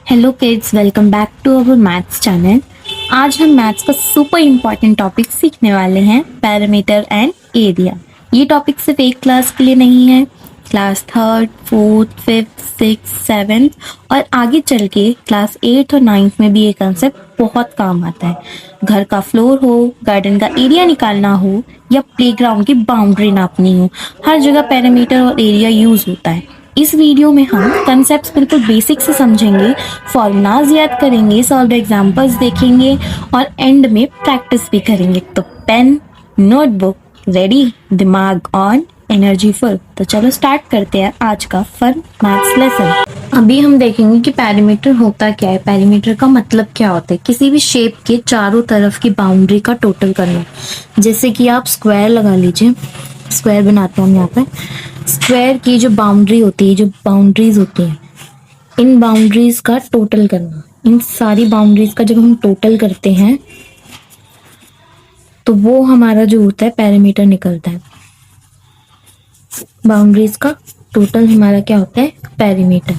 Hello kids, welcome back to our maths channel. आज हम maths का सुपर इम्पॉर्टेंट टॉपिक सीखने वाले हैं, पैरामीटर एंड एरिया। ये टॉपिक सिर्फ एक क्लास के लिए नहीं है, class third, fourth, fifth, six, seventh और आगे चल के क्लास एट्थ और नाइन्थ में भी ये कंसेप्ट बहुत काम आता है। घर का फ्लोर हो, गार्डन का एरिया निकालना हो या प्लेग्राउंड की बाउंड्री नापनी हो, हर जगह पैरामीटर और एरिया यूज होता है। इस वीडियो में हम कंसेप्ट्स बिल्कुल बेसिक से समझेंगे, फॉर्मूलाज याद करेंगे, सॉल्व एग्जांपल्स देखेंगे और एंड में प्रैक्टिस भी करेंगे। तो पेन, नोटबुक रेडी, दिमाग ऑन, एनर्जी फुल। तो चलो स्टार्ट करते हैं आज का फन मैथ्स लेसन। अभी हम देखेंगे कि पैरामीटर होता क्या है, पैरामीटर का मतलब क्या होता है। किसी भी शेप के चारों तरफ की बाउंड्री का टोटल करना। जैसे कि आप स्क्वायर लगा लीजिए, स्क्वायर बनाते हैं हम यहाँ पे। स्क्वायर की जो बाउंड्री होती है, जो बाउंड्रीज होती हैं, इन बाउंड्रीज का टोटल करना। इन सारी बाउंड्रीज का जब हम टोटल करते हैं तो वो हमारा जो होता है पैरामीटर निकलता है। बाउंड्रीज का टोटल हमारा क्या होता है, पैरामीटर।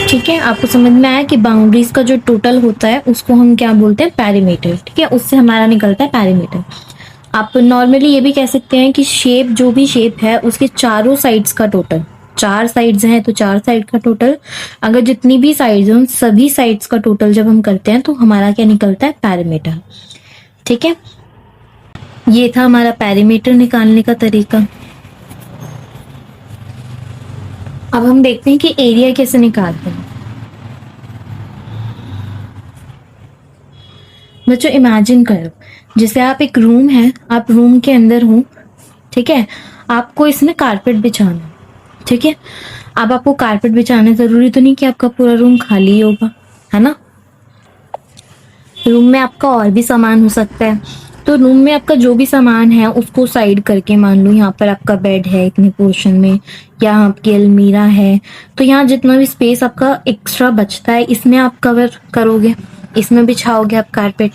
ठीक है, आपको समझ में आया कि बाउंड्रीज का जो टोटल होता है उसको हम क्या बोलते हैं, पैरामीटर। ठीक है, उससे हमारा निकलता है पैरामीटर। आप नॉर्मली ये भी कह सकते हैं कि शेप, जो भी शेप है उसके चारों साइड्स का टोटल, चार साइड्स हैं तो चार साइड का टोटल, अगर जितनी भी साइड्स हैं उन सभी साइड्स का टोटल जब हम करते हैं तो हमारा क्या निकलता है, पैरामीटर। ठीक है, ये था हमारा पैरामीटर निकालने का तरीका। अब हम देखते हैं कि एरिया कैसे निकालते हैं। बच्चों इमेजिन करो, जैसे आप एक रूम है, आप रूम के अंदर हो। ठीक है, आपको इसमें कारपेट बिछाना है। ठीक है, अब आपको कारपेट बिछाना, जरूरी तो नहीं कि आपका पूरा रूम खाली होगा, है ना। रूम में आपका और भी सामान हो सकता है, तो रूम में आपका जो भी सामान है उसको साइड करके, मान लो यहाँ पर आपका बेड है इतने पोर्शन में, या आपकी अलमीरा है, तो यहाँ जितना भी स्पेस आपका एक्स्ट्रा बचता है इसमें आप कवर करोगे, इसमें बिछाओगे आप कारपेट।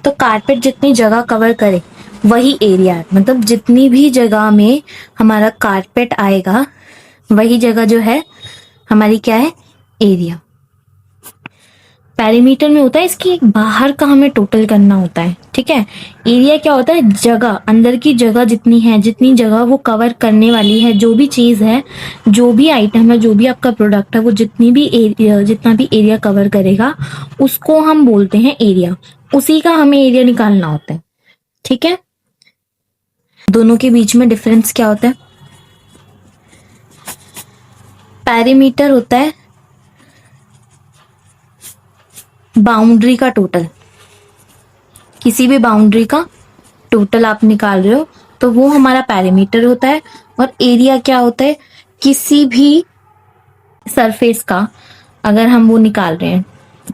तो कारपेट जितनी जगह कवर करे वही एरिया है, मतलब जितनी भी जगह में हमारा कारपेट आएगा वही जगह जो है हमारी क्या है, एरिया। पैरीमीटर में होता है इसकी बाहर का हमें टोटल करना होता है। ठीक है, एरिया क्या होता है, जगह, अंदर की जगह जितनी है, जितनी जगह वो कवर करने वाली है, जो भी चीज है, जो भी आइटम है, जो भी आपका प्रोडक्ट है, वो जितनी भी एरिया, जितना भी एरिया कवर करेगा उसको हम बोलते हैं एरिया। उसी का हमें एरिया निकालना होता है। ठीक है, दोनों के बीच में डिफरेंस क्या होता है, पैरीमीटर होता है बाउंड्री का टोटल। किसी भी बाउंड्री का टोटल आप निकाल रहे हो तो वो हमारा पैरीमीटर होता है। और एरिया क्या होता है, किसी भी सरफेस का अगर हम वो निकाल रहे हैं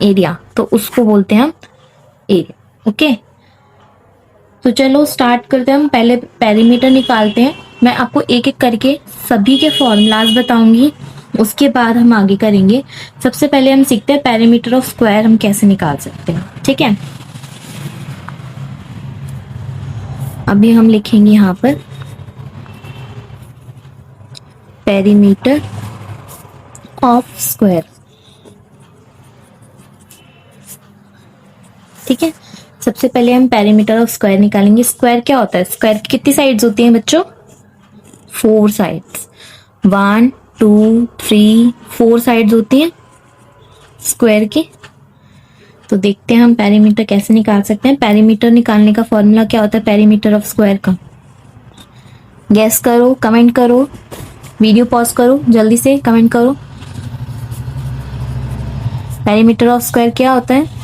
एरिया तो उसको बोलते हैं हम एरिया। ओके, तो चलो स्टार्ट करते हैं। हम पहले पैरीमीटर निकालते हैं। मैं आपको एक एक करके सभी के फॉर्मूलाज बताऊंगी, उसके बाद हम आगे करेंगे। सबसे पहले हम सीखते हैं पैरीमीटर ऑफ स्क्वायर हम कैसे निकाल सकते हैं। ठीक है, अभी हम लिखेंगे यहाँ पर पेरीमीटर ऑफ स्क्वायर। ठीक है, सबसे पहले हम पेरीमीटर ऑफ स्क्वायर निकालेंगे। स्क्वायर क्या होता है, स्क्वायर की कितनी साइड्स होती हैं बच्चों, 4 साइड्स। 1 2 3 4 साइड्स होती हैं स्क्वायर की। तो देखते हैं हम पेरीमीटर कैसे निकाल सकते हैं। पेरीमीटर निकालने का फॉर्मूला क्या होता है पेरीमीटर ऑफ स्क्वायर का, गैस करो, कमेंट करो, वीडियो पॉज करो, जल्दी से कमेंट करो। पेरीमीटर ऑफ स्क्वायर क्या होता है,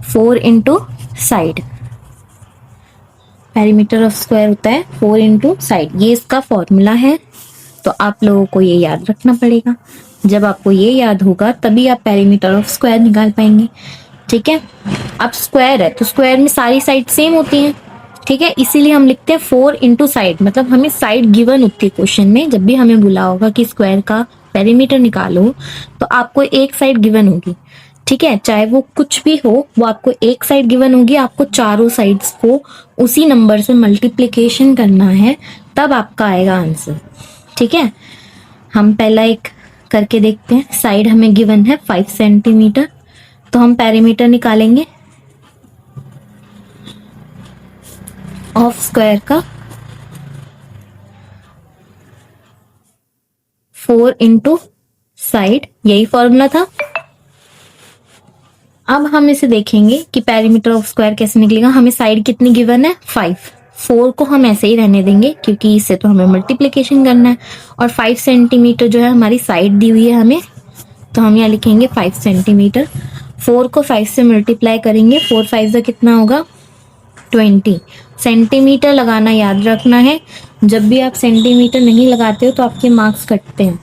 4 into side. Perimeter of square होता है 4 इंटू साइड, ये इसका फॉर्मूला है। तो आप लोगों को ये याद रखना पड़ेगा। जब आपको ये याद होगा तभी आप पेरीमीटर ऑफ स्क्वायर निकाल पाएंगे। ठीक है, अब स्क्वायर है तो स्क्वायर में सारी साइड सेम होती हैं। ठीक है, इसीलिए हम लिखते हैं 4 इंटू साइड, मतलब हमें साइड गिवन होती है क्वेश्चन में। जब भी हमें बोला होगा कि स्क्वायर का पेरीमीटर निकालो तो आपको एक साइड गिवन होगी। ठीक है, चाहे वो कुछ भी हो, वो आपको एक साइड गिवन होगी, आपको चारों साइड्स को उसी नंबर से मल्टीप्लिकेशन करना है, तब आपका आएगा आंसर। ठीक है, हम पहला एक करके देखते हैं। साइड हमें गिवन है 5 सेंटीमीटर, तो हम पेरीमीटर निकालेंगे ऑफ स्क्वायर का 4 इंटू साइड, यही फॉर्मूला था। अब हम इसे देखेंगे कि पेरीमीटर ऑफ स्क्वायर कैसे निकलेगा। हमें साइड कितनी गिवन है 5, 4 को हम ऐसे ही रहने देंगे क्योंकि इससे तो हमें मल्टीप्लिकेशन करना है, और 5 सेंटीमीटर जो है हमारी साइड दी हुई है हमें, तो हम यहाँ लिखेंगे 5 सेंटीमीटर। 4 को 5 से मल्टीप्लाई करेंगे, 4 5 का कितना होगा 20 सेंटीमीटर लगाना याद रखना है। जब भी आप सेंटीमीटर नहीं लगाते हो तो आपके मार्क्स कटते हैं।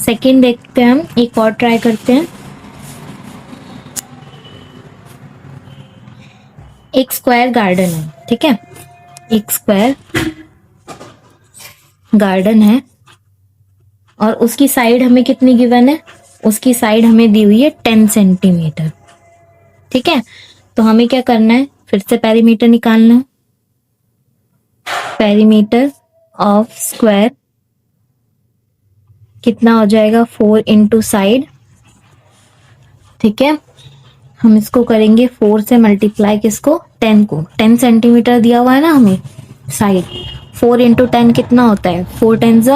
सेकंड देखते हैं, हम एक और ट्राई करते हैं। एक स्क्वायर गार्डन है, ठीक है, एक स्क्वायर गार्डन है और उसकी साइड हमें कितनी गिवन है, उसकी साइड हमें दी हुई है 10 सेंटीमीटर, ठीक है। तो हमें क्या करना है, फिर से पेरीमीटर निकालना है। पेरीमीटर ऑफ स्क्वायर कितना हो जाएगा 4 इंटू साइड, ठीक है। हम इसको करेंगे 4 से मल्टीप्लाई, किसको 10 को, 10 सेंटीमीटर दिया हुआ है ना हमें साइड, 4 इंटू 10 कितना होता है 4 10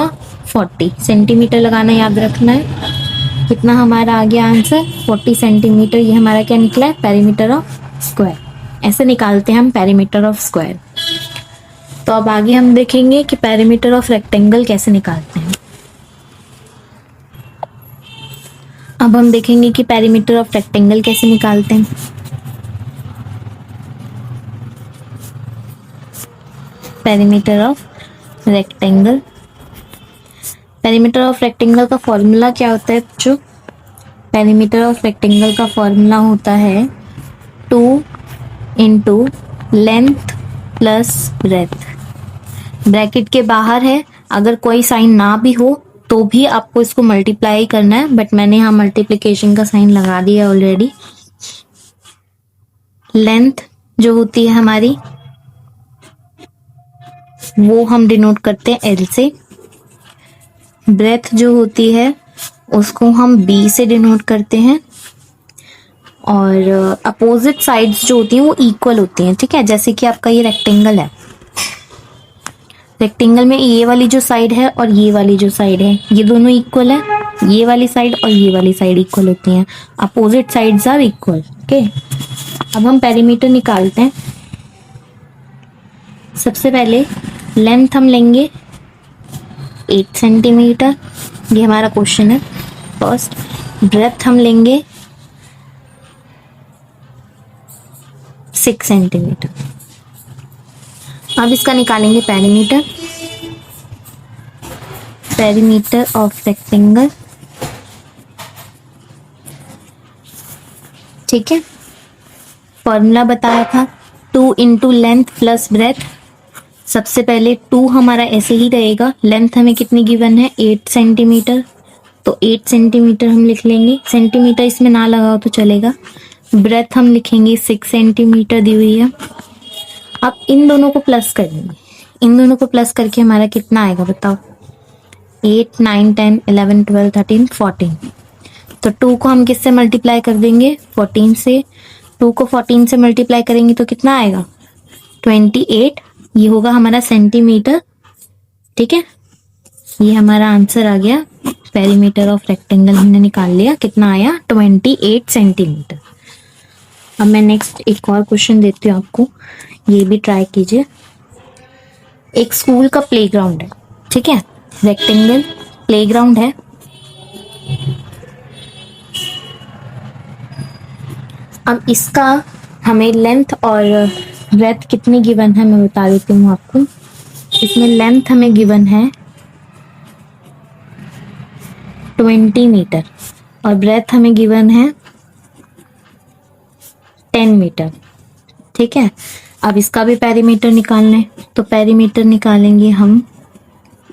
40 सेंटीमीटर लगाना याद रखना है। कितना हमारा आ गया आंसर 40 सेंटीमीटर, ये हमारा क्या निकला है पेरीमीटर ऑफ स्क्वायर। ऐसे निकालते हैं हम पेरीमीटर ऑफ स्क्वायर। तो अब आगे हम देखेंगे कि पेरीमीटर ऑफ रेक्टेंगल कैसे निकालते हैं। अब हम देखेंगे कि पेरीमीटर ऑफ रेक्टेंगल कैसे निकालते हैं। Perimeter of rectangle, perimeter of rectangle का फॉर्मूला क्या होता है बच्चों, पेरीमीटर ऑफ रेक्टेंगल का फॉर्मूला होता है 2 into length plus breadth. Bracket के बाहर है, अगर कोई साइन ना भी हो तो भी आपको इसको मल्टीप्लाई करना है, बट मैंने यहाँ मल्टीप्लिकेशन का साइन लगा दिया ऑलरेडी। लेंथ जो होती है हमारी वो हम डिनोट करते हैं एल से, ब्रेथ जो होती है उसको हम बी से डिनोट करते हैं, और अपोजिट साइड्स जो होती हैं वो इक्वल होती हैं, ठीक है। जैसे कि आपका ये रेक्टेंगल है, रेक्टेंगल में ये वाली जो साइड है और ये वाली जो साइड है ये दोनों इक्वल है, ये वाली साइड और ये वाली साइड इक्वल होती हैं, opposite sides are equal, okay. अब हम पेरीमीटर निकालते हैं। सबसे पहले लेंथ हम लेंगे 8 सेंटीमीटर, ये हमारा क्वेश्चन है फर्स्ट। ब्रेथ हम लेंगे 6 सेंटीमीटर। अब इसका निकालेंगे पेरीमीटर, पेरीमीटर ऑफ रेक्टेंगल, ठीक है। फॉर्मूला बताया था 2 इंटू लेंथ प्लस ब्रेथ। सबसे पहले 2 हमारा ऐसे ही रहेगा, लेंथ हमें कितनी गिवन है 8 सेंटीमीटर, तो 8 सेंटीमीटर हम लिख लेंगे, सेंटीमीटर इसमें ना लगाओ तो चलेगा। ब्रेथ हम लिखेंगे 6 सेंटीमीटर दी हुई है। अब इन दोनों को प्लस करेंगे, इन दोनों को प्लस करके हमारा कितना आएगा बताओ, 8 9 10 11 12 13 14। तो 2 को हम किससे मल्टीप्लाई कर देंगे 14 से, 2 को 14 से मल्टीप्लाई करेंगे तो कितना आएगा 28, ये होगा हमारा सेंटीमीटर, ठीक है। ये हमारा आंसर आ गया, पेरीमीटर ऑफ रेक्टेंगल हमने निकाल लिया, कितना आया 28 सेंटीमीटर। अब मैं नेक्स्ट एक और क्वेश्चन देती हूँ आपको, ये भी ट्राई कीजिए। एक स्कूल का प्लेग्राउंड है, ठीक है, रेक्टेंगल प्लेग्राउंड है। अब इसका हमें लेंथ और ब्रेथ कितनी गिवन है मैं बता देती हूँ आपको। इसमें लेंथ हमें गिवन है 20 मीटर और ब्रेथ हमें गिवन है 10 मीटर, ठीक है। अब इसका भी पेरीमीटर निकालना है, तो पेरीमीटर निकालेंगे हम,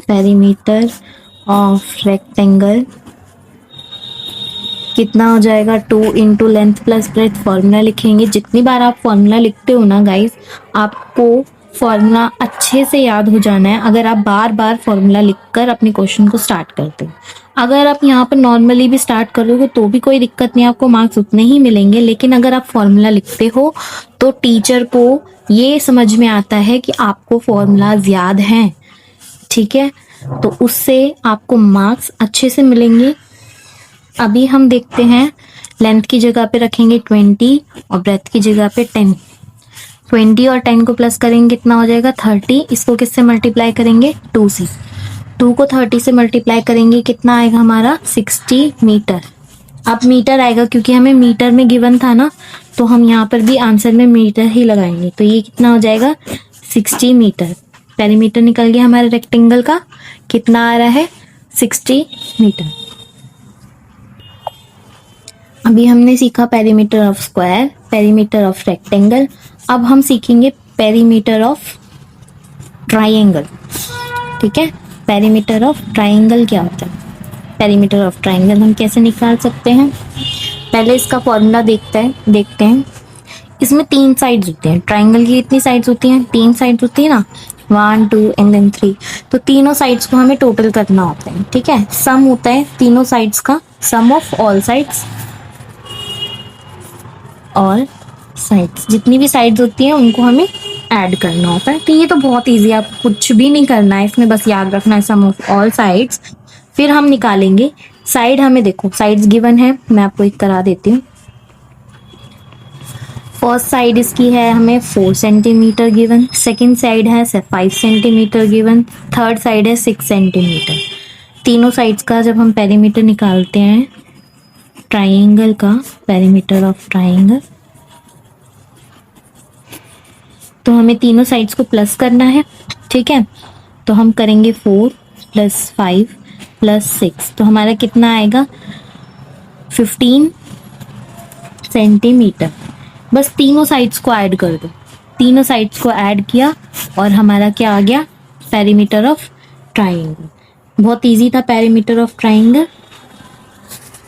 पेरीमीटर ऑफ रेक्टेंगल कितना हो जाएगा 2 into length plus breadth. Formula लिखेंगे, जितनी बार आप फॉर्मूला लिखते हो ना गाइज, आपको फॉर्मूला अच्छे से याद हो जाना है। अगर आप बार बार फॉर्मूला लिखकर अपने क्वेश्चन को स्टार्ट करते हो, अगर आप यहाँ पर नॉर्मली भी स्टार्ट करोगे तो भी कोई दिक्कत नहीं, आपको मार्क्स उतने ही मिलेंगे। लेकिन अगर आप फॉर्मूला लिखते हो तो टीचर को ये समझ में आता है कि आपको फॉर्मूलाज याद हैं, ठीक है, तो उससे आपको मार्क्स अच्छे से मिलेंगे। अभी हम देखते हैं, लेंथ की जगह पे रखेंगे 20 और ब्रेथ की जगह पे 10। 20 और 10 को प्लस करेंगे कितना हो जाएगा 30। इसको किससे मल्टीप्लाई करेंगे 2 से। 2 को 30 से मल्टीप्लाई करेंगे कितना आएगा हमारा 60 मीटर। अब मीटर आएगा क्योंकि हमें मीटर में गिवन था ना, तो हम यहाँ पर भी आंसर में मीटर ही लगाएंगे। तो ये कितना हो जाएगा 60 मीटर। पेरीमीटर निकल गया हमारे रेक्टेंगल का, कितना आ रहा है 60 मीटर। अभी हमने सीखा perimeter of square, perimeter of rectangle. अब हम सीखेंगे पेरीमीटर ऑफ ट्राइंगल, ठीक है। पेरीमीटर ऑफ ट्राइंगल क्या होता है? पेरीमीटर ऑफ ट्राइंगल हम कैसे निकाल सकते हैं? पहले इसका फॉर्मूला देखते हैं। इसमें 3 साइड्स होते हैं। ट्राइंगल की कितनी साइड्स होती हैं? 3 साइड्स होती है ना, 1 2 एंड देन 3। तो तीनों साइड्स को हमें टोटल करना होता है, ठीक है। सम होता है तीनों साइड्स का, सम ऑफ ऑल साइड्स। और साइड्स, जितनी भी साइड्स होती हैं उनको हमें ऐड करना होता है। तो ये तो बहुत इजी है, आपको कुछ भी नहीं करना है इसमें, बस याद रखना है सम ऑफ ऑल साइड्स। फिर हम निकालेंगे साइड। हमें देखो साइड्स गिवन है, मैं आपको एक करा देती हूँ। फर्स्ट साइड इसकी है हमें 4 सेंटीमीटर गिवन, सेकेंड साइड है 5 सेंटीमीटर गिवन, थर्ड साइड है 6 सेंटीमीटर। तीनों साइड्स का जब हम पेरीमीटर निकालते हैं ट्राइंगल का, पेरीमीटर ऑफ ट्राइंगल, तो हमें तीनों साइड्स को प्लस करना है, ठीक है। तो हम करेंगे 4 + 5 + 6, तो हमारा कितना आएगा 15 सेंटीमीटर। बस तीनों साइड्स को ऐड कर दो। तीनों साइड्स को ऐड किया और हमारा क्या आ गया पेरीमीटर ऑफ ट्राइंगल। बहुत इजी था पेरीमीटर ऑफ ट्राइंगल।